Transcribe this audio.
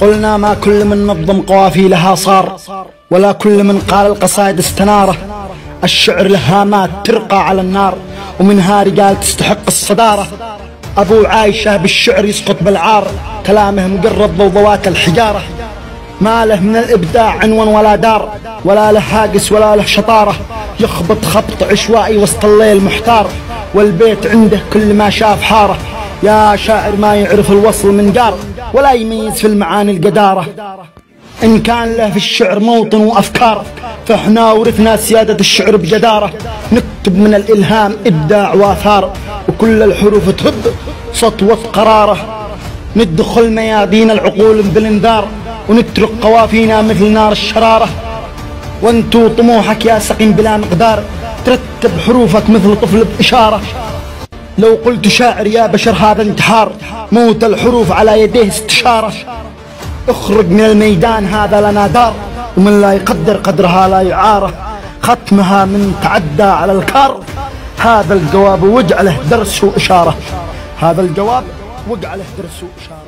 قلنا ما كل من نظم قوافيلها صار، ولا كل من قال القصائد استناره. الشعر لهامات ترقى على النار، ومنها رجال تستحق الصدارة. أبو عايشة بالشعر يسقط بالعار، كلامه مقرب ضوضوات الحجارة. ما له من الإبداع عنوان ولا دار، ولا له هاجس ولا له شطارة. يخبط خبط عشوائي وسط الليل محتار، والبيت عنده كل ما شاف حاره. يا شاعر ما يعرف الوصل من قار، ولا يميز في المعاني القدارة. إن كان له في الشعر موطن وأفكار، فإحنا ورثنا سيادة الشعر بجدارة. نكتب من الإلهام إبداع وآثار، وكل الحروف تهب سطوة قرارة. ندخل ميادين العقول بالانذار، ونترك قوافينا مثل نار الشرارة. وانتو طموحك يا سقيم بلا مقدار، ترتب حروفك مثل طفل بإشارة. لو قلت شاعر يا بشر هذا انتحار، موت الحروف على يديه استشارة. اخرج من الميدان هذا لنا دار، ومن لا يقدر قدرها لا يعاره. ختمها من تعدى على الكار، هذا الجواب واجعله درس وإشارة. هذا الجواب واجعله درس وإشارة.